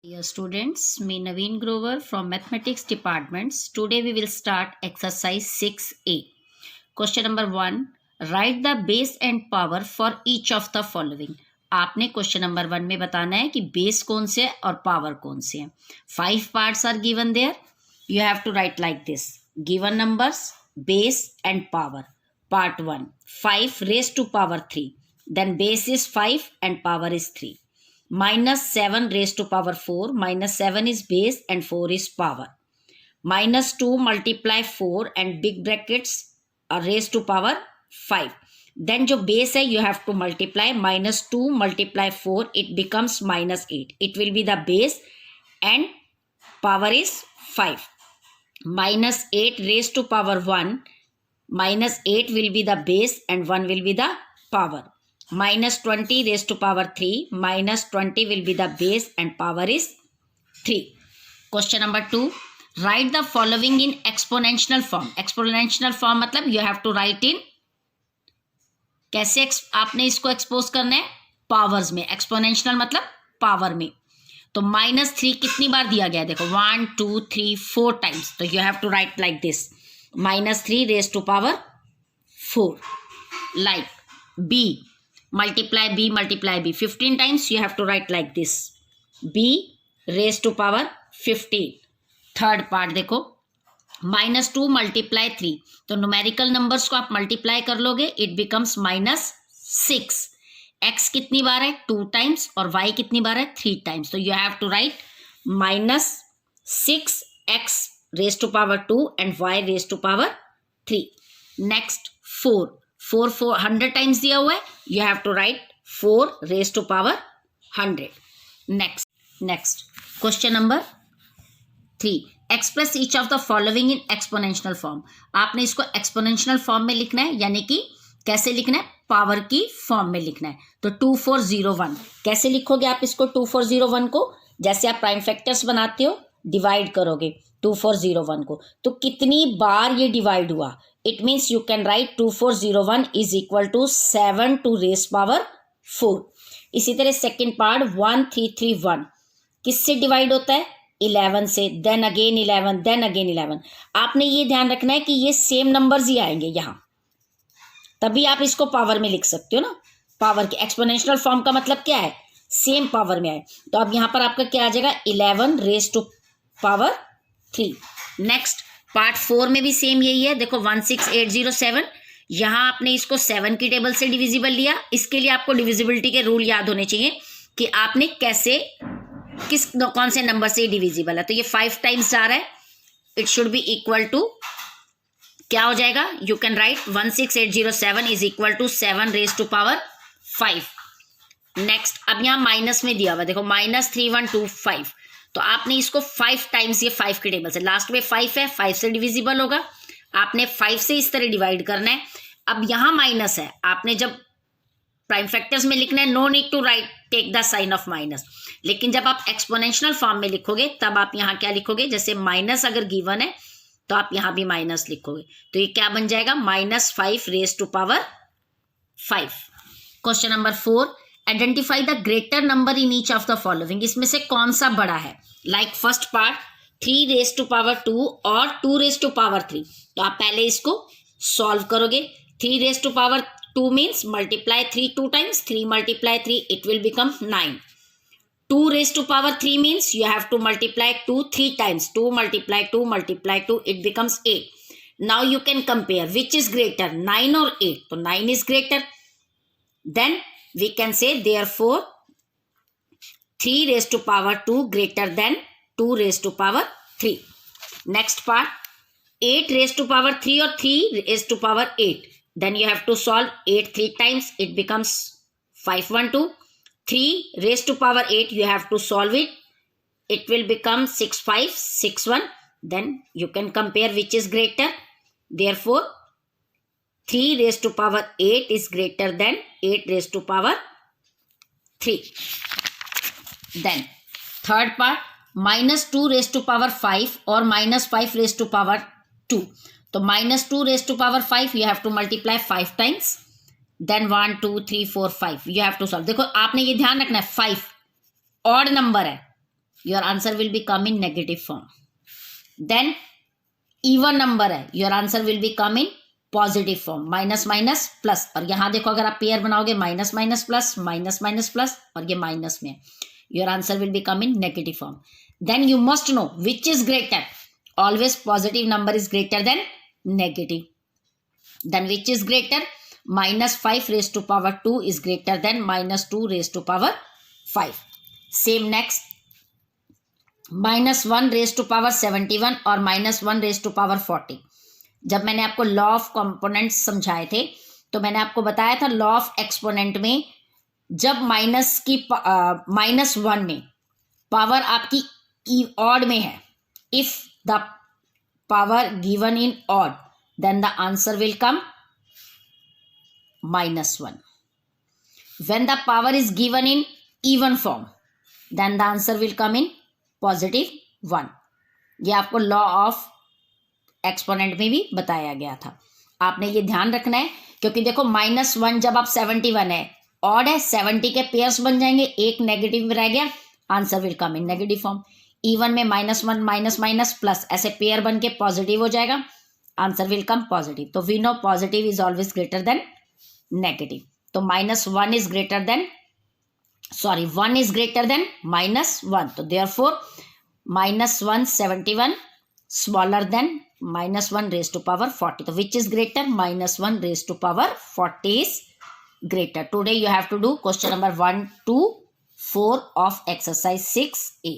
Dear students, me Naveen Grover from Mathematics Departments. Today we will start exercise 6A. Question number 1. Write the base and power for each of the following. आपने question number 1 में बताना है कि base कौन से है और power कौन से है. 5 parts are given there. You have to write like this. Given numbers, base and power. Part 1. 5 raised to power 3. Then base is 5 and power is 3. Minus 7 raised to power 4. Minus 7 is base and 4 is power. Minus 2 multiply 4 and big brackets are raised to power 5. Then जो base है you have to multiply. Minus 2 multiply 4, it becomes minus 8. It will be the base and power is 5. Minus 8 raised to power 1. Minus 8 will be the base and 1 will be the power. Minus 20 raised to power 3. Minus 20 will be the base and power is 3. Question number 2. Write the following in exponential form. Exponential form मतलब you have to write in, कैसे आपने इसको expose करना है, powers में. Exponential मतलब power में. तो -3 कितनी बार दिया गया है, देखो 1 2 3 4 टाइम्स. तो you have to write like this, -3 raise to power 4. Like b multiply b 15 times, you have to write like this, b raised to power 15. Third part देखो, -2 multiply 3. तो न्यूमेरिकल नंबर्स को आप मल्टीप्लाई कर लोगे, it becomes -6. x कितनी बार है, 2 times, और y कितनी बार है, 3 टाइम्स. तो you have to write -6x raised to power 2 and y raised to power 3. Next 4 100 times दिया हुआ है, you have to write 4 raised to power 100. Next question number 3. Express each of the following in exponential form. आपने इसको exponential form में लिखना है, यानी कि कैसे लिखना है, पावर की फॉर्म में लिखना है. तो 2401 कैसे लिखोगे आप इसको, 2401 को जैसे आप प्राइम फैक्टर्स बनाते हो, डिवाइड करोगे 2401 को. तो कितनी बार ये डिवाइड हुआ, it means you can write 2401 is equal to 7 to raise power 4. इसी तरह सेकेंड पार्ट 1331 किससे डिवाइड होता है, 11 से, देन अगेन 11, देन अगेन 11. आपने ये ध्यान रखना है कि ये सेम नंबर्स ही आएंगे यहाँ, तभी आप इसको पावर में लिख सकते हो ना. पावर के एक्सपोनेंशियल फॉर्म का मतलब क्या है, सेम पावर में आए. तो अब यहाँ पर आपका क्या आ जाएगा, 11 raised to power 3. Next part 4 में भी सेम यही है. देखो 16807, यहाँ आपने इसको 7 की टेबल से डिविजिबल लिया. इसके लिए आपको डिविजिबिलिटी के रूल याद होने चाहिए कि आपने कैसे, कौन से नंबर से डिविजिबल है. तो ये 5 टाइम्स जा रहा है, it should be equal to, क्या हो जाएगा, you can write 16807 is equal to 7 raised to power 5. Next अब यहाँ माइनस में दिया हुआ, देखो -3125. तो आपने इसको 5 टाइम्स, ये 5 की टेबल से, लास्ट में 5 है, 5 से डिविजिबल होगा, आपने 5 से इस तरह डिवाइड करना है. अब यहाँ माइनस है, आपने जब प्राइम फैक्टर्स में लिखना है, no need to write take the sign of minus. लेकिन जब आप एक्सपोनेंशियल फॉर्म में लिखोगे तब आप यहाँ क्या लिखोगे, जैसे माइनस अगर गिवन है तो आप यहाँ भी माइनस लिखोगे. तो ये क्या बन जाएगा, -5 raised to power 5. Question number 4. Identify the greater number in each of the following. इसमें से कौन सा बड़ा है. Like first part 3 raised to power 2 और 2 raised to power 3. तो आप पहले इसको सॉल्व करोगे. 3 raised to power 2 means multiply 3 2 times, 3 multiply 3, it will become 9. 2 raised to power 3 means you have to multiply 2 3 times, 2 multiply 2 multiply 2, it becomes 8. Now you can compare which is greater, 9 or 8. So 9 is greater. Then we can say therefore 3 raised to power 2 greater than 2 raised to power 3. Next part 8 raised to power 3 or 3 raised to power 8. Then you have to solve 8 3 times, it becomes 512. 3 raised to power 8, you have to solve it, it will become 6561. Then you can compare which is greater. Therefore 3 raised to power 8 is greater than 8 raised to power 3. Then third part -2 raised to power 5 or -5 raised to power 2. तो -2 raised to power 5 you have to multiply 5 times, then 1 2 3 4 5 you have to solve. देखो आपने ये ध्यान रखना है, 5 odd number है, your answer will be come in negative form. Then even number है, your answer will be come in positive form, minus minus plus. और यहां देखो अगर आप पेयर बनाओगे minus minus plus, minus minus plus, और ये माइनस में, your answer will be come in negative form. Then you must know which is greater, always positive number is greater than negative. Then which is greater, -5 raised to power 2 is greater than -2 raised to power 5. Same next, -1 raised to power 71 और -1 raised to power 40। जब मैंने आपको law of components समझाए थे तो मैंने आपको बताया था लॉ ऑफ एक्सपोनेंट में जब -1 में पावर आपकी ऑड में है, if the power given in odd then the answer will come -1. When the power is given in even form, then the answer will come in +1. ये आपको लॉ ऑफ एक्सपोनेंट में भी बताया गया था, आपने ये ध्यान रखना है। क्योंकि देखो -1 जब आप 71 है, ऑड है, 70 के पेयर्स बन जाएंगे, एक नेगेटिव में रह गया, answer will come in negative form. Even में -1 माइनस माइनस प्लस ऐसे पेयर बन के पॉजिटिव हो जाएगा, आंसर विल कम पॉजिटिव। तो we know positive is always greater than negative. तो -1 is greater than, 1 is greater than -1. तो therefore -1 71 smaller than -1 raised to power 40. तो which is greater, -1 raised to power 40 is greater. Today you have to do question number 1 to 4 of exercise 6A.